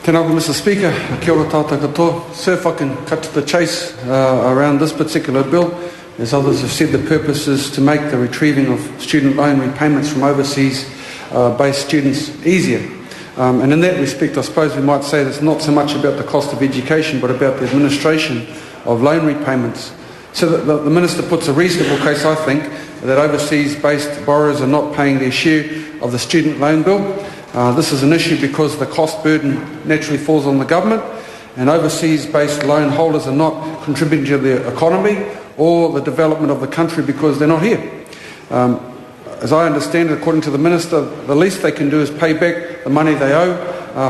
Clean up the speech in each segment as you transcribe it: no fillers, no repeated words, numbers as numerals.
Tēnā koe, Mr. Speaker. Kia ora tātou katoa. Sir, if I can cut to the chase around this particular bill, as others have said, the purpose is to make the retrieving of student loan repayments from overseas-based students easier. And in that respect, I suppose we might say that it's not so much about the cost of education, but about the administration of loan repayments. So that the Minister puts a reasonable case, I think, that overseas-based borrowers are not paying their share of the student loan bill. This is an issue because the cost burden naturally falls on the government, and overseas-based loan holders are not contributing to the economy or the development of the country because they're not here. As I understand it, according to the Minister, the least they can do is pay back the money they owe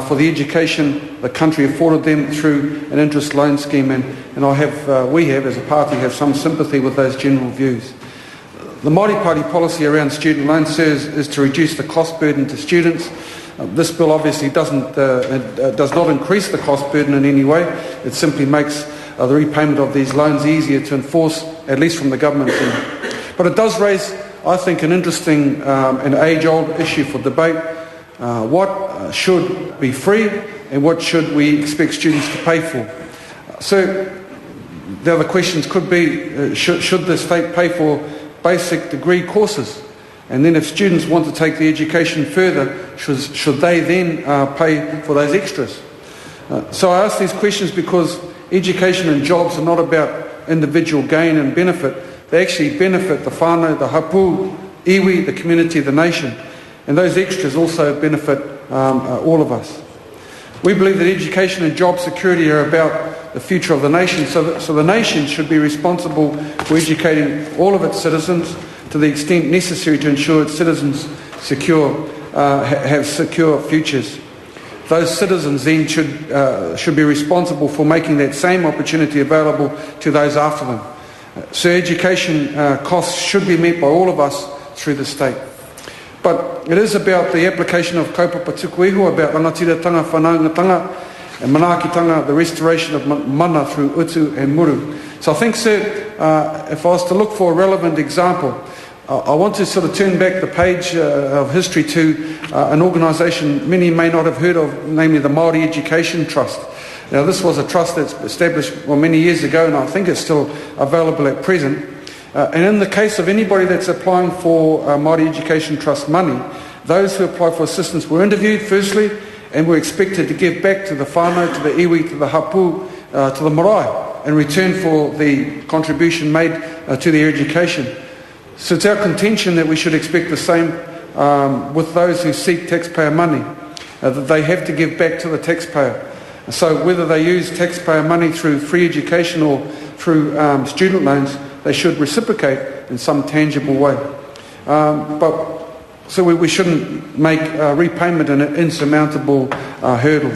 for the education the country afforded them through an interest loan scheme, and we have, as a party, have some sympathy with those general views. The Māori Party policy around student loans is to reduce the cost burden to students. This bill obviously does not increase the cost burden in any way. It simply makes the repayment of these loans easier to enforce, at least from the government end. But it does raise, I think, an interesting and age-old issue for debate. What should be free and what should we expect students to pay for? So the other questions could be, should the state pay for basic degree courses? And then if students want to take the education further, should they then pay for those extras? So I ask these questions because education and jobs are not about individual gain and benefit. They actually benefit the whānau, the hapu, iwi, the community, the nation. And those extras also benefit all of us. We believe that education and job security are about the future of the nation, so the nation should be responsible for educating all of its citizens to the extent necessary to ensure its citizens have secure futures. Those citizens then should be responsible for making that same opportunity available to those after them. So education costs should be met by all of us through the state. But it is about the application of kaupapa tuku iho, about rangatiratanga, whanaungatanga, and manaakitanga, the restoration of mana through utu and muru. So I think, sir, if I was to look for a relevant example, I want to sort of turn back the page of history to an organisation many may not have heard of, namely the Māori Education Trust. Now, this was a trust that's established many years ago, and I think it's still available at present. And in the case of anybody that's applying for Māori Education Trust money, those who apply for assistance were interviewed firstly and were expected to give back to the whānau, to the iwi, to the hapu, to the marae, in return for the contribution made to their education. So it's our contention that we should expect the same with those who seek taxpayer money, that they have to give back to the taxpayer. So whether they use taxpayer money through free education or through student loans, they should reciprocate in some tangible way. So we shouldn't make repayment an insurmountable hurdle.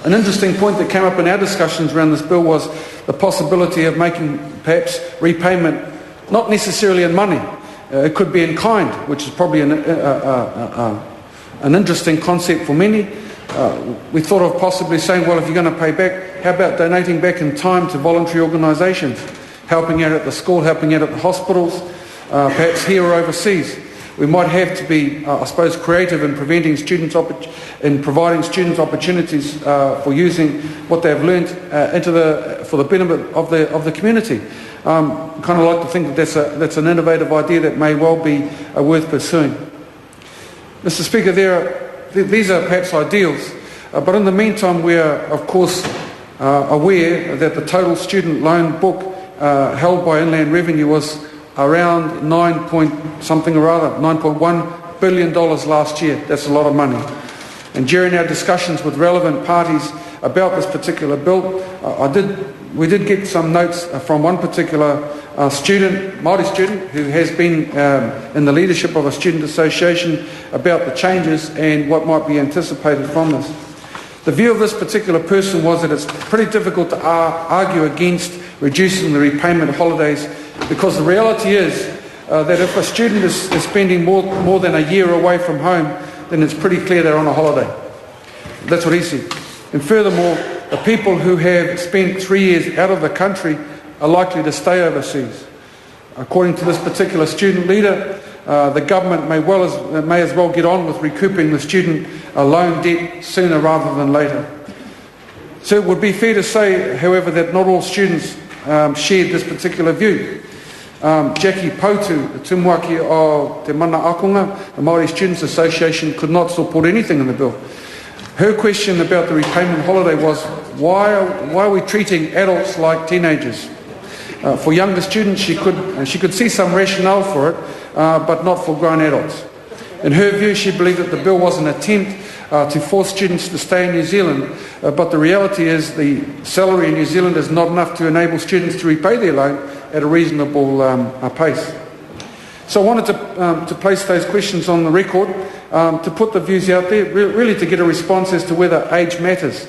An interesting point that came up in our discussions around this bill was the possibility of making perhaps repayment not necessarily in money. It could be in kind, which is probably an interesting concept for many. We thought of possibly saying, well, if you're going to pay back, how about donating back in time to voluntary organisations, helping out at the school, helping out at the hospitals, perhaps here or overseas. We might have to be, I suppose, creative in providing students opportunities for using what they've learnt for the benefit of the community. Kind of like to think that that's an innovative idea that may well be worth pursuing. Mr. Speaker, these are perhaps ideals, but in the meantime we are, of course, aware that the total student loan book held by Inland Revenue was around $9.1 billion last year. That's a lot of money. And during our discussions with relevant parties about this particular bill, we did get some notes from one particular Māori student who has been in the leadership of a student association about the changes and what might be anticipated from this. The view of this particular person was that it's pretty difficult to argue against reducing the repayment holidays, because the reality is that if a student is spending more than a year away from home, then it's pretty clear they're on a holiday. That's what he said. And furthermore, the people who have spent 3 years out of the country are likely to stay overseas. According to this particular student leader, the government may as well get on with recouping the student loan debt sooner rather than later. So it would be fair to say, however, that not all students shared this particular view. Jackie Pautu, the tumuaki o Te Mana Akonga, the Māori Students Association, could not support anything in the bill. Her question about the repayment holiday was, why are we treating adults like teenagers? For younger students, she could see some rationale for it, but not for grown adults. In her view, she believed that the bill was an attempt to force students to stay in New Zealand, but the reality is the salary in New Zealand is not enough to enable students to repay their loan at a reasonable pace. So I wanted to place those questions on the record, to put the views out there, really to get a response as to whether age matters.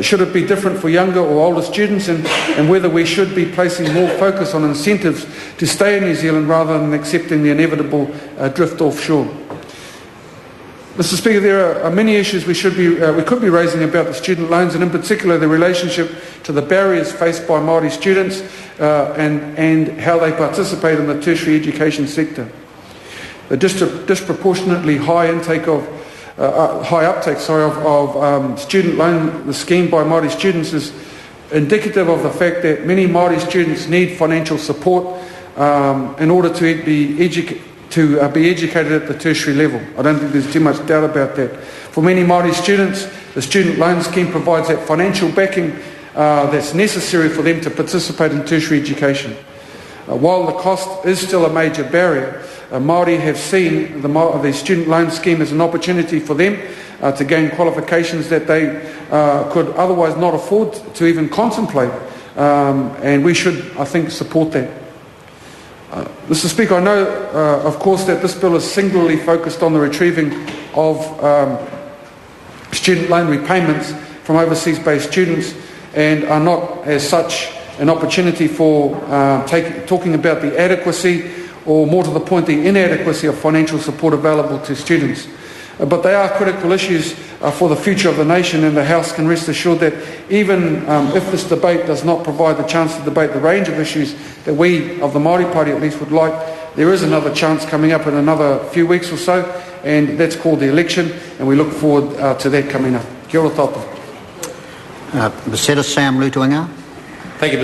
Should it be different for younger or older students, and whether we should be placing more focus on incentives to stay in New Zealand rather than accepting the inevitable drift offshore. Mr. Speaker, there are many issues we could be raising about the student loans, and in particular the relationship to the barriers faced by Māori students and how they participate in the tertiary education sector. The disproportionately high uptake of student loan scheme by Māori students is indicative of the fact that many Māori students need financial support in order to be educated at the tertiary level. I don't think there's too much doubt about that. For many Māori students, the student loan scheme provides that financial backing that's necessary for them to participate in tertiary education. While the cost is still a major barrier, Māori have seen the student loan scheme as an opportunity for them to gain qualifications that they could otherwise not afford to even contemplate, and we should, I think, support that. Mr. Speaker, I know, of course, that this bill is singularly focused on the retrieving of student loan repayments from overseas-based students, and are not, as such, an opportunity for talking about the adequacy, or more to the point, the inadequacy of financial support available to students. But they are critical issues for the future of the nation, and the House can rest assured that even if this debate does not provide the chance to debate the range of issues that we, of the Māori Party at least, would like, there is another chance coming up in another few weeks or so, and that's called the election, and we look forward to that coming up. Kia ora tātou. Sam Lutuanga. Thank you, Mr.